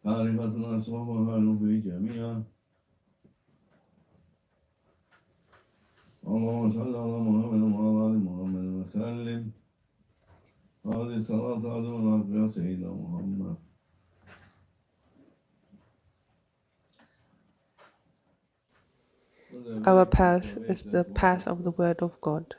عارفتنا صوفها في جميعا اللهم صل على محمد وعلى آل محمد وسلم هذه الصلاة على يا سيدنا محمد. Our path is the path of the Word of God.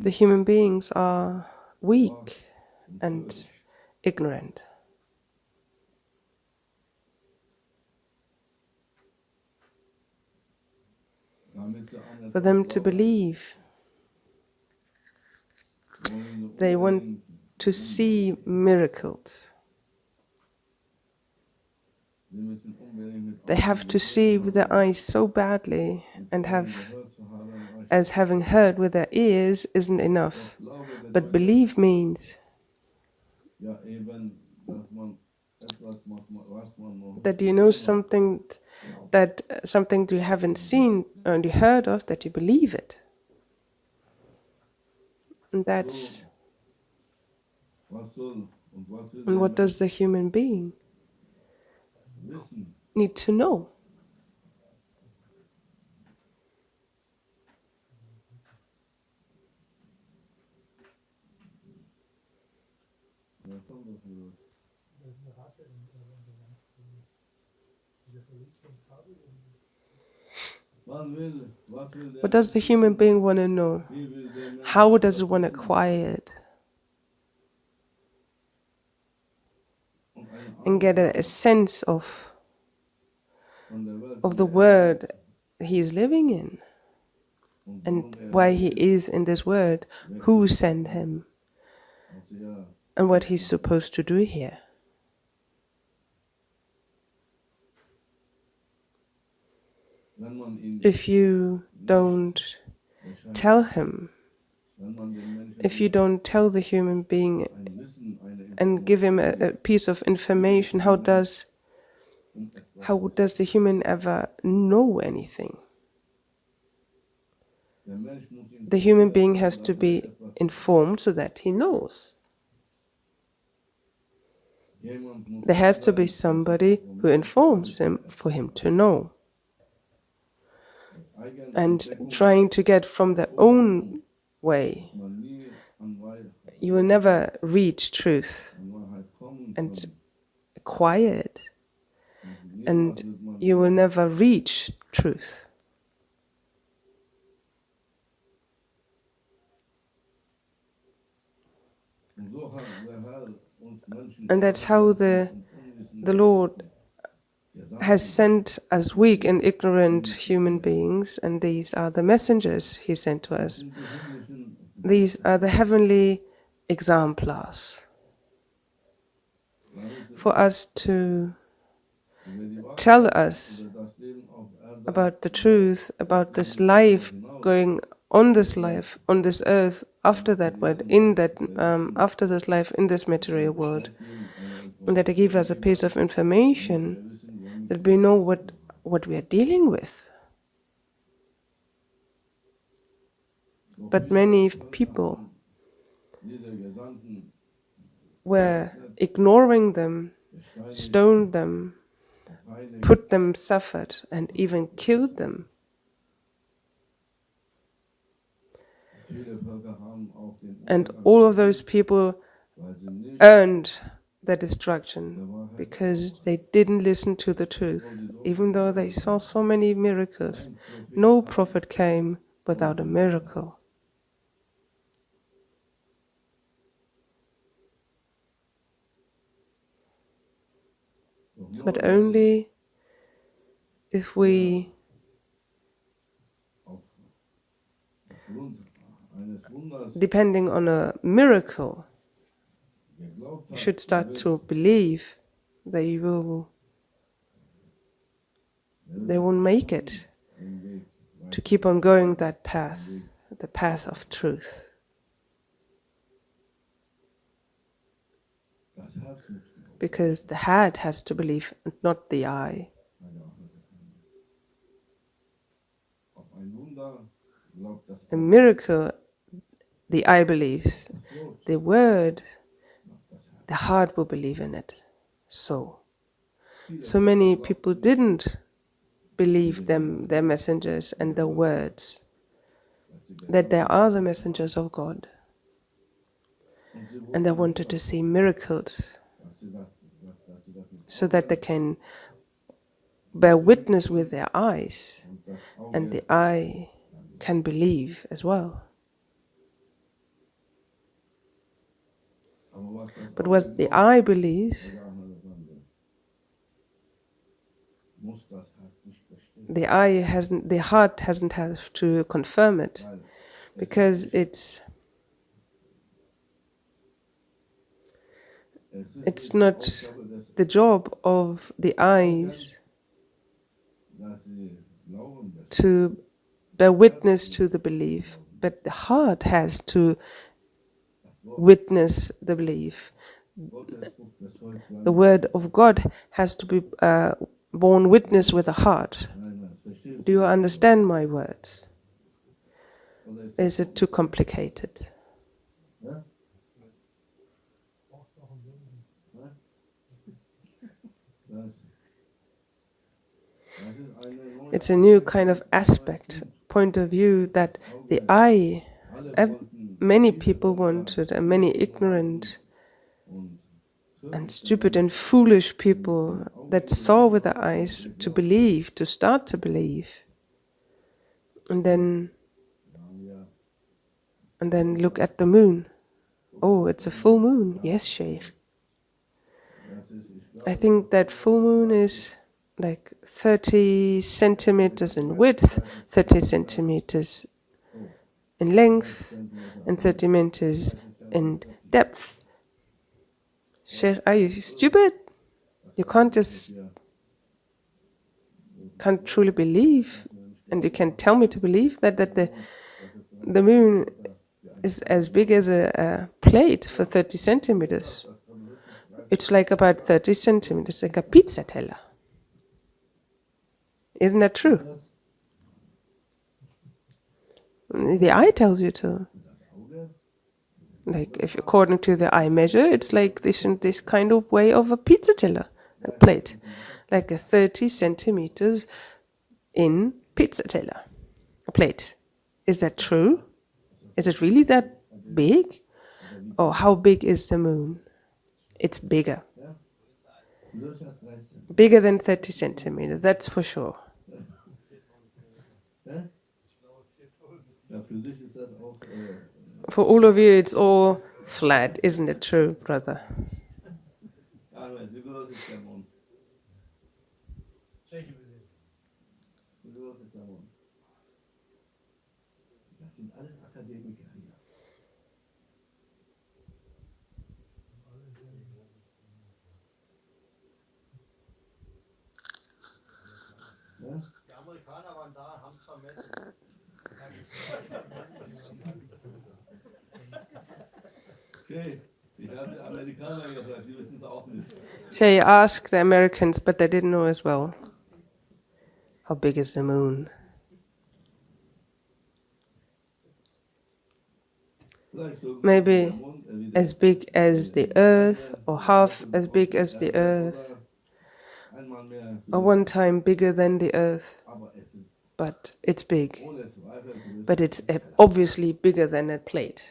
The human beings are weak and ignorant. For them to believe, they want to see miracles. They have to see with their eyes so badly, and having heard with their ears isn't enough. But believe means that you know something, that something you haven't seen or you heard of, that you believe it. And that's... And what does the human being need to know? What does the human being want to know? How does it want to acquire it? And get a sense of the world he is living in, and why he is in this world, who sent him, and what he's supposed to do here. If you don't tell him, if you don't tell the human being and give him a piece of information, how does the human ever know anything? The human being has to be informed so that he knows. There has to be somebody who informs him for him to know. And trying to get from their own way, you will never reach truth and acquire it, and you will never reach truth. And that's how the Lord has sent us weak and ignorant human beings, and these are the messengers he sent to us. These are the heavenly exemplars for us to tell us about the truth, about this life going on, this life on this earth, after that world, after this life in this material world, and that they give us a piece of information that we know what we are dealing with. But many people were ignoring them, stoned them, suffered, and even killed them. And all of those people earned their destruction because they didn't listen to the truth. Even though they saw so many miracles, no prophet came without a miracle. But only if we depending on a miracle should start to believe, they won't make it to keep on going that path, the path of truth. because the head has to believe and not the eye. A miracle, the eye believes. The word, the heart will believe in it. So many people didn't believe their messengers and their words, that they are the messengers of God. And they wanted to see miracles so that they can bear witness with their eyes, and the eye can believe as well. But what the eye believes, the heart hasn't have to confirm it, because it's not the job of the eyes to bear witness to the belief, but the heart has to witness the belief. The word of God has to be borne witness with the heart. Do you understand my words? Is it too complicated? It's a new kind of aspect, point of view, that the eye, many people wanted, and many ignorant and stupid and foolish people that saw with their eyes to believe, to start to believe, and then look at the moon. Oh, it's a full moon. Yes, Sheikh. I think that full moon is like 30 centimeters in width, 30 centimeters in length, and 30 meters in depth. Sheikh, are you stupid? You can't truly believe, and you can tell me to believe that the moon is as big as a plate for 30 centimeters. It's like about 30 centimeters, like a pizza teller. Isn't that true? The eye tells you to. Like, if according to the eye measure, it's like this kind of way of a pizza teller, a plate, like a 30 centimeters in pizza teller, a plate. Is that true? Is it really that big? Or how big is the moon? It's bigger. Bigger than 30 centimeters, that's for sure. For all of you, it's all flat, isn't it true, brother? Shay asked the Americans, but they didn't know as well. How big is the moon? Maybe as big as the earth, or half as big as the earth, or one time bigger than the earth, but it's big. But it's obviously bigger than a plate,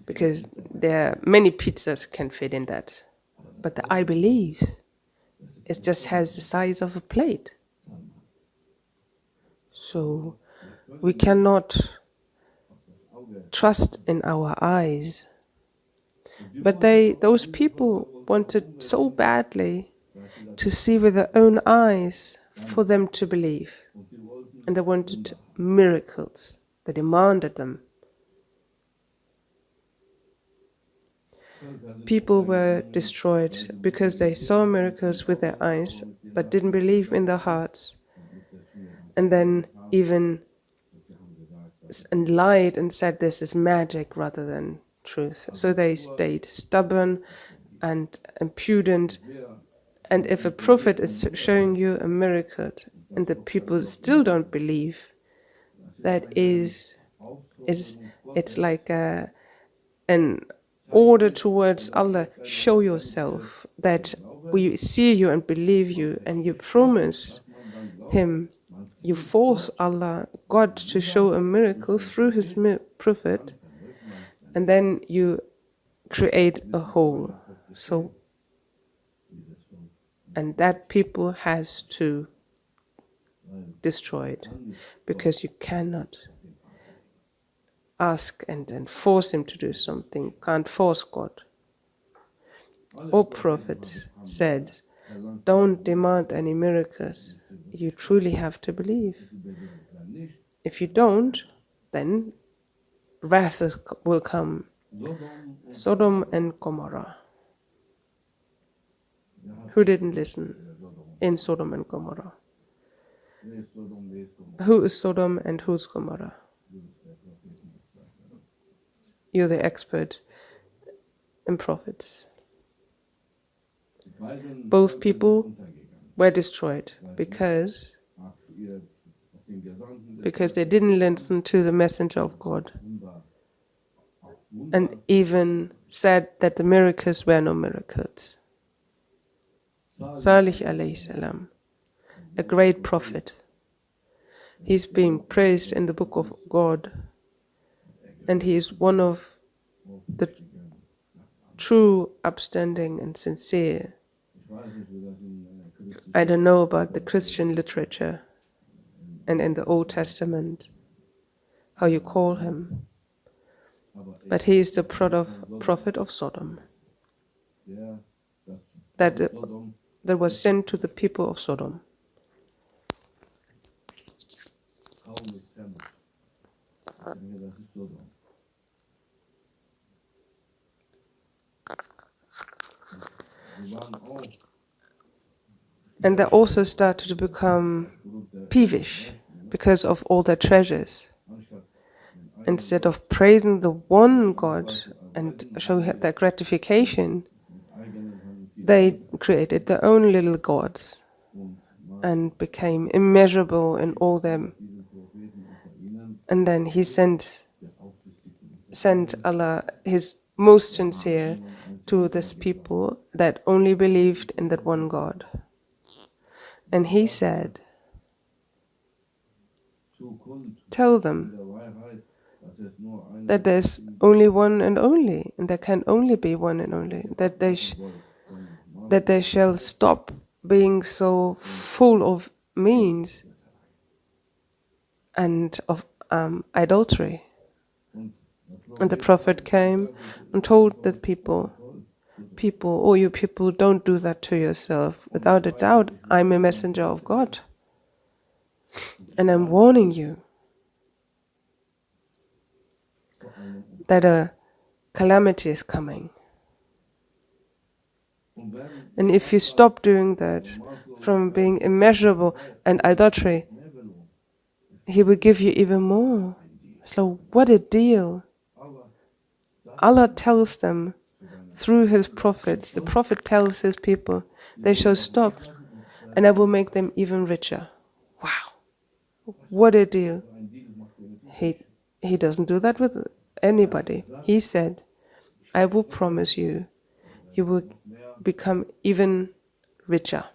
because there are many pizzas can fit in that. But the eye believes it just has the size of a plate. So we cannot trust in our eyes. But those people wanted so badly to see with their own eyes for them to believe. And they wanted miracles. They demanded them. People were destroyed because they saw miracles with their eyes but didn't believe in their hearts. And then even lied and said this is magic rather than truth. So they stayed stubborn and impudent. And if a prophet is showing you a miracle and the people still don't believe, that is it's like an order towards Allah. Show yourself that we see you and believe you, and you promise Him, you force Allah, God, to show a miracle through His prophet, and then you create a hole. So, and that people has to destroy it, because you cannot ask and then force Him to do something. Can't force God. All prophets said, don't demand any miracles. You truly have to believe. If you don't, then wrath will come. Sodom and Gomorrah. Who didn't listen in Sodom and Gomorrah? Who is Sodom and who's Gomorrah? You're the expert in prophets. Both people were destroyed because they didn't listen to the messenger of God, and even said that the miracles were no miracles. Salih alayhi salam, a great prophet. He's being praised in the book of God, and he is one of the true, upstanding and sincere. I don't know about the Christian literature and in the Old Testament how you call him, but he is the prophet of Sodom that was sent to the people of Sodom. And they also started to become peevish because of all their treasures. Instead of praising the one God and showing their gratification, they created their own little gods and became immeasurable in all them. And then he sent Allah, his most sincere, to this people that only believed in that one God. And he said, tell them that there's only one and only, and there can only be one and only, that they shall stop being so full of means and of adultery. And the Prophet came and told the people, oh, you people, don't do that to yourself. Without a doubt, I'm a messenger of God. And I'm warning you that a calamity is coming. And if you stop doing that, from being immeasurable and adultery, He will give you even more. So what a deal. Allah tells them through His prophets, the Prophet tells his people, they shall stop and I will make them even richer. Wow, what a deal. He doesn't do that with anybody. He said, I will promise you, you will become even richer,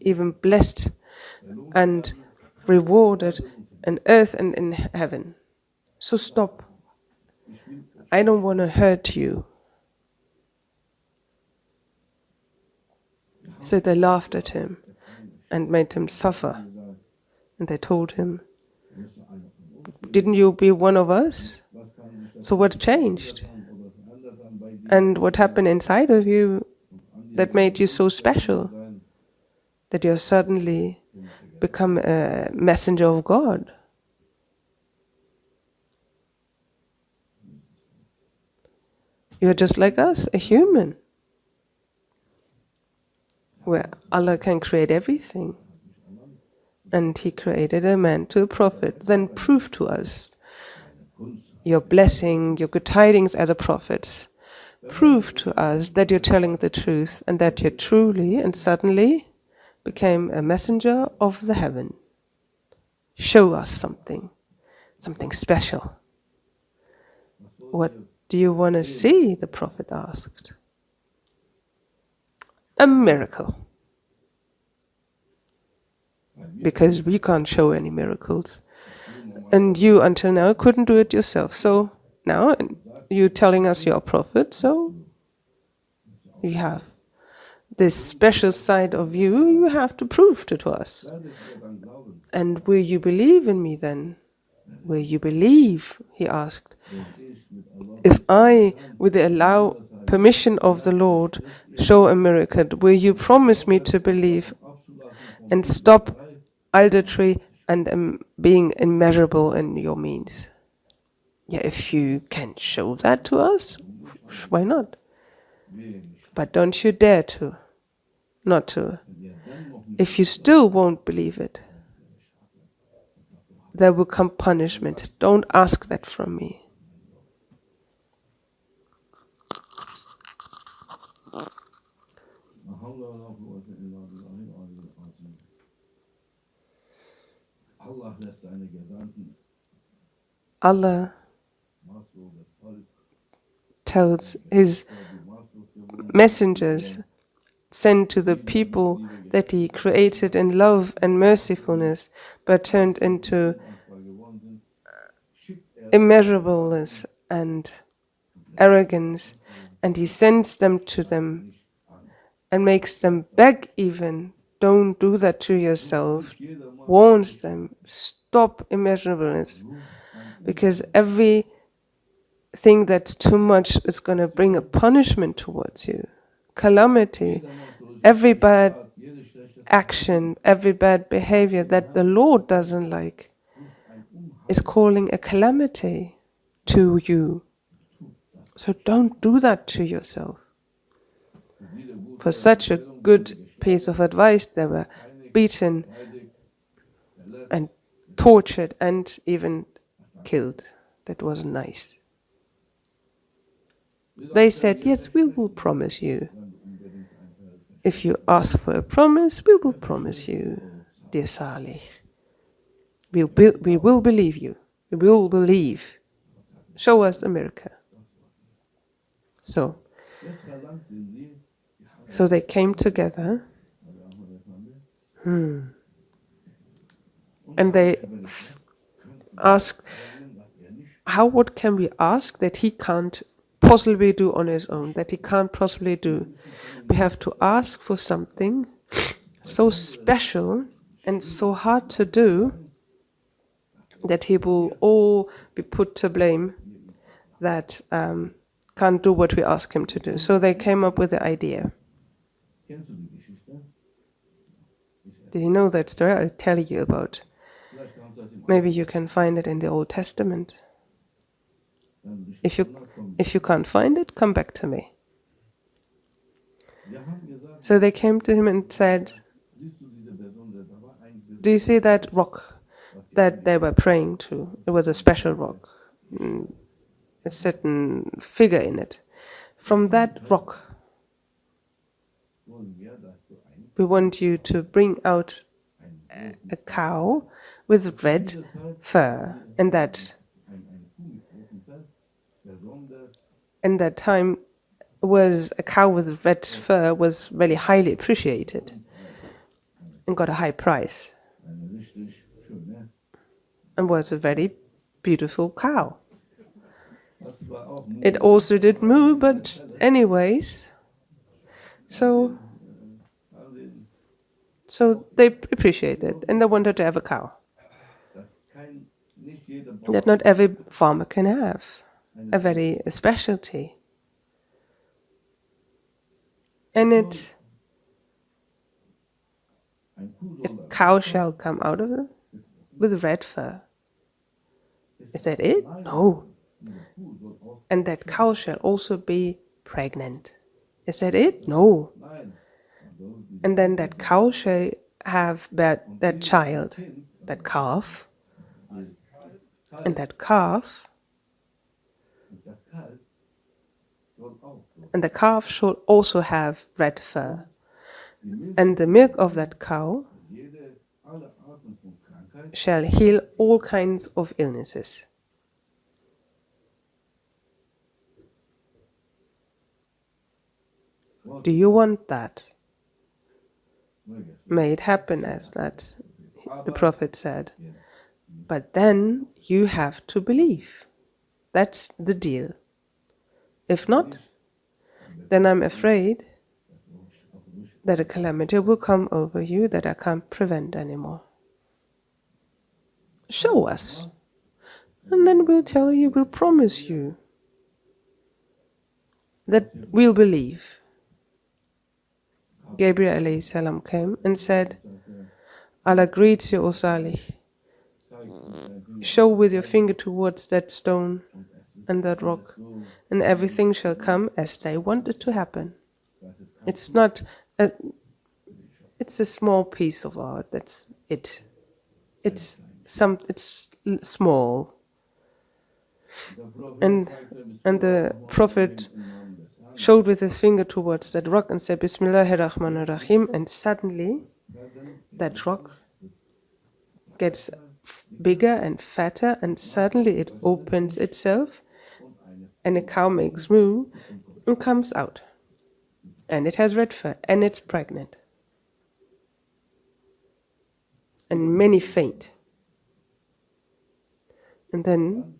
even blessed and rewarded on earth and in heaven. So stop. I don't want to hurt you. So they laughed at him and made him suffer. And they told him, didn't you be one of us? So what changed? And what happened inside of you that made you so special? That you suddenly become a messenger of God? You're just like us, a human. Where Allah can create everything. And He created a man to a prophet, then proved to us your blessing, your good tidings as a prophet. Prove to us that you're telling the truth and that you truly and suddenly became a messenger of the heaven. Show us something special. What do you want to see? The prophet asked. A miracle. Because we can't show any miracles. And you, until now, couldn't do it yourself. So now you're telling us you're a prophet, so you have this special side of you, you have to prove it to us. And will you believe in me then? Will you believe, he asked, if I, with the permission of the Lord, show a miracle, will you promise me to believe and stop adultery and being immeasurable in your means? Yeah, if you can show that to us, why not? But don't you dare to, not to. If you still won't believe it, there will come punishment. Don't ask that from me. Allah tells His messengers sent to the people that He created in love and mercifulness, but turned into immeasurableness and arrogance, and He sends them to them and makes them beg even, don't do that to yourself, warns them, stop immeasurableness, because everything that's too much is going to bring a punishment towards you, calamity. Every bad action, every bad behavior that the Lord doesn't like is calling a calamity to you. So don't do that to yourself. For such a good piece of advice, they were beaten and tortured and even killed. That wasn't nice. They said, yes, we will promise you. If you ask for a promise, we will promise you, dear Salih. We will believe you. We will believe. Show us a miracle. So they came together. And they asked, what can we ask that he can't possibly do on his own, that he can't possibly do? We have to ask for something so special and so hard to do that he will all be put to blame that can't do what we ask him to do. So they came up with the idea. Do you know that story? I'll tell you about. Maybe you can find it in the Old Testament. If you can't find it, come back to me. So they came to him and said, do you see that rock that they were praying to? It was a special rock, a certain figure in it. From that rock, we want you to bring out a cow with red fur, and that in that time was a cow with red fur was very highly appreciated and got a high price and was a very beautiful cow. It also did moo, but anyways, so they appreciated it and they wanted to have a cow that not every farmer can have, a specialty. And a cow shall come out of it with red fur. Is that it? No. And that cow shall also be pregnant. Is that it? No. And then that cow shall have that child, that calf. And that calf And the calf shall also have red fur. And the milk of that cow shall heal all kinds of illnesses. Do you want that? May it happen as that, the Prophet said. But then you have to believe. That's the deal. If not, then I'm afraid that a calamity will come over you that I can't prevent anymore. Show us. And then we'll tell you, we'll promise you that we'll believe. Gabriel alayhi salam came and said, Allah greets you, O Salih. Show with your finger towards that stone and that rock, and everything shall come as they want it to happen. It's not a, it's a small piece of art, that's it. It's small. And the Prophet showed with his finger towards that rock and said, Bismillahirrahmanirrahim, and suddenly that rock gets bigger and fatter, and suddenly it opens itself, and a cow makes moo and comes out. And it has red fur, and it's pregnant. And many faint. And then,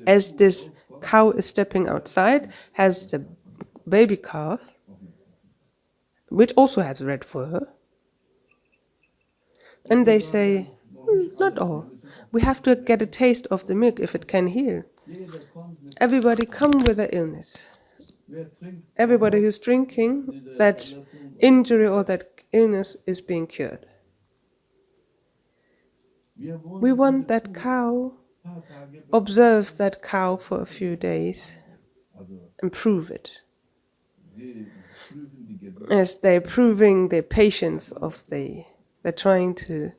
as this cow is stepping outside, has the baby calf, which also has red fur, and they say, not all. We have to get a taste of the milk if it can heal. Everybody come with an illness. Everybody who's drinking, that injury or that illness is being cured. We want that cow, observe that cow for a few days and prove it. As they're proving the patience of they're trying to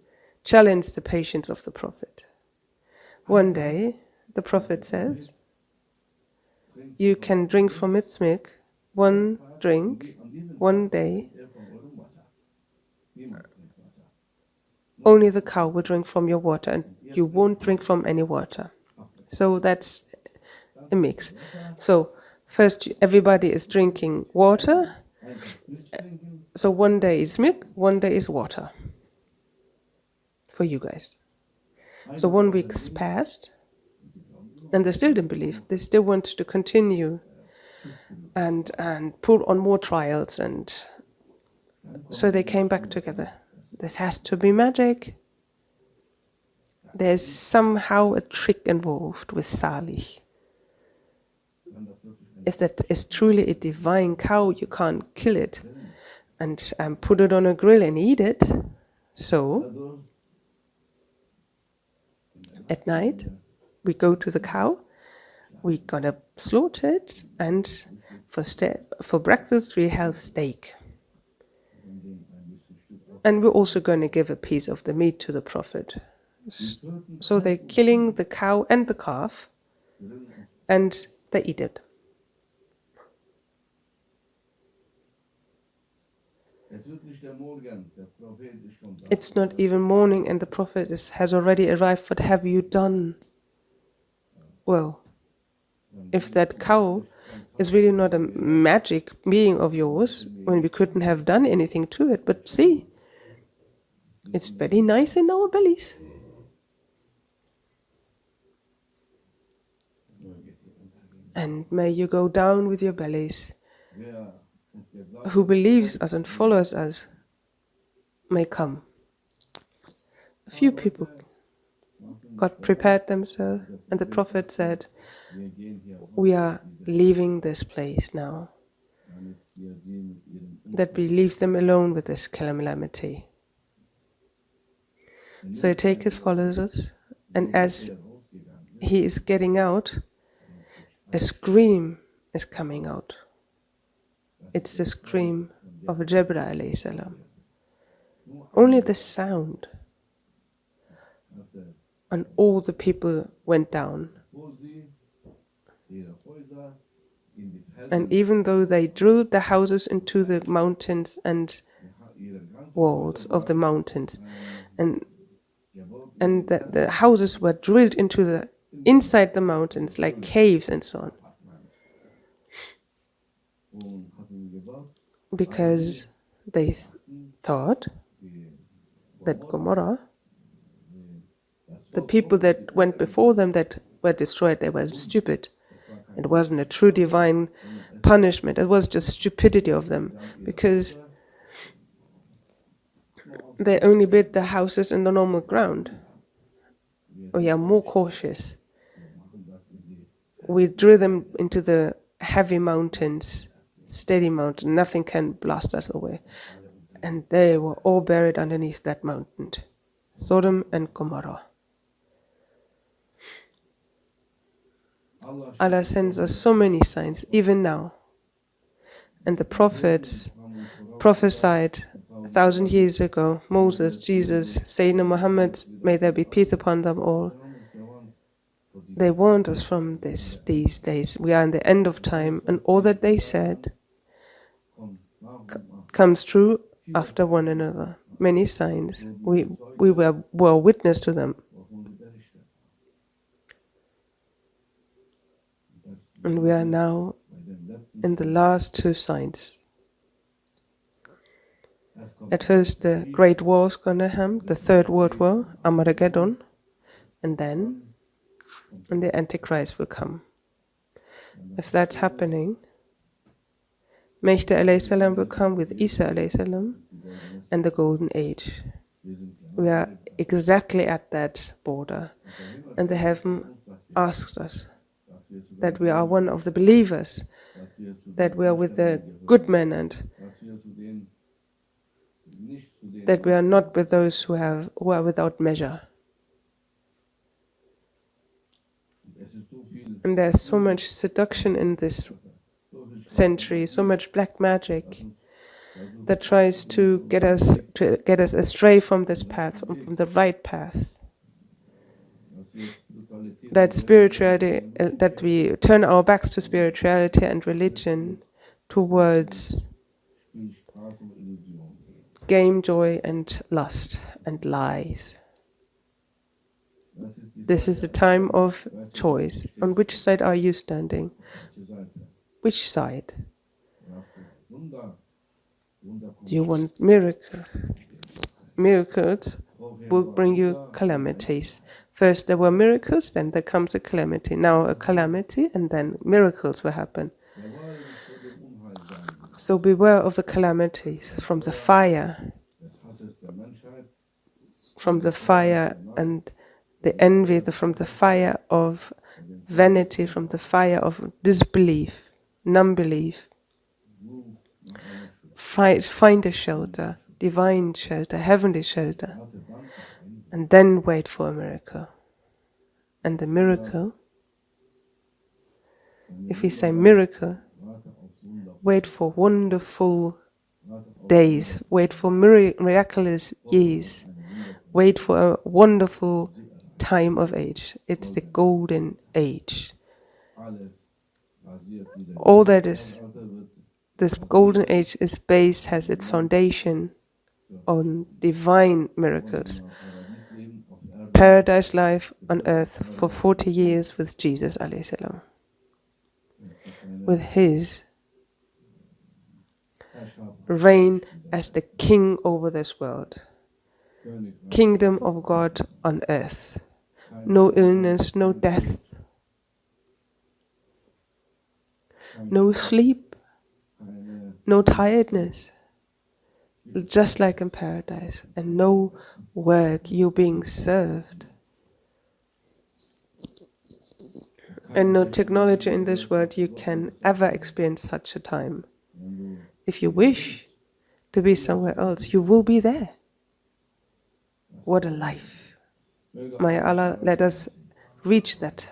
challenge the patience of the Prophet. One day, the Prophet says, you can drink from its milk, one drink, one day. Only the cow will drink from your water, and you won't drink from any water. So that's a mix. So first everybody is drinking water. So one day is milk, one day is water. For you guys. So 1 week's passed, and they still didn't believe. They still wanted to continue and put on more trials, and so they came back together. This has to be magic. There's somehow a trick involved with Salih. If that is truly a divine cow, you can't kill it and put it on a grill and eat it. So at night, we go to the cow, we're gonna slaughter it, and for breakfast we have steak. And we're also going to give a piece of the meat to the Prophet. So they're killing the cow and the calf, and they eat it. It's not even morning, and the Prophet has already arrived. What have you done? Well, if that cow is really not a magic being of yours, when we couldn't have done anything to it, but see, it's very nice in our bellies. And may you go down with your bellies. Who believes us and follows us may come. A few people got prepared themselves, and the Prophet said, we are leaving this place now, that we leave them alone with this calamity. So he takes his followers, and as he is getting out, a scream is coming out. It's the scream of Jibreel alayhi salam. Only the sound. And all the people went down. And even though they drilled the houses into the mountains and walls of the mountains, and the houses were drilled into the inside the mountains like caves and so on, because they thought that Gomorrah, the people that went before them that were destroyed, they were stupid. It wasn't a true divine punishment. It was just stupidity of them, because they only built the houses in the normal ground. We are more cautious. We drew them into the heavy mountains, steady mountain. Nothing can blast us away. And they were all buried underneath that mountain. Sodom and Gomorrah. Allah sends us so many signs, even now. And the prophets prophesied 1,000 years ago, Moses, Jesus, Sayyidina Muhammad, may there be peace upon them all. They warned us from these days. We are in the end of time, and all that they said comes true after one another. Many signs. We were witness to them. And we are now in the last two signs. At first, the Great War is going to happen, the Third World War, Armageddon, and then the Antichrist will come. If that's happening, Mehdi alayhi salam will come with Isa alayhi salam and the Golden Age. We are exactly at that border, and the heaven asks us that we are one of the believers, that we are with the good men, and that we are not with those who are without measure. And there's so much seduction in this century, so much black magic that tries to get us astray from this path, from the right path. That spirituality, that we turn our backs to spirituality and religion towards game, joy, and lust and lies. This is a time of choice. On which side are you standing? Which side? Do you want miracles? Miracles will bring you calamities. First there were miracles, then there comes a calamity. Now a calamity, and then miracles will happen. So beware of the calamities, from the fire and the envy, from the fire of vanity, from the fire of disbelief, non-belief. Find a shelter, divine shelter, heavenly shelter, and then wait for a miracle. And the miracle, if we say miracle, wait for wonderful days, wait for miraculous years, wait for a wonderful time of age. It's the golden age. All that is, this golden age is based, has its foundation on divine miracles. Paradise life on earth for 40 years with Jesus alayhi salam, with his reign as the king over this world. Kingdom of God on earth. No illness, no death, no sleep, no tiredness, just like in paradise, and no work, you being served. And no technology in this world you can ever experience such a time. If you wish to be somewhere else, you will be there. What a life. May Allah let us reach that.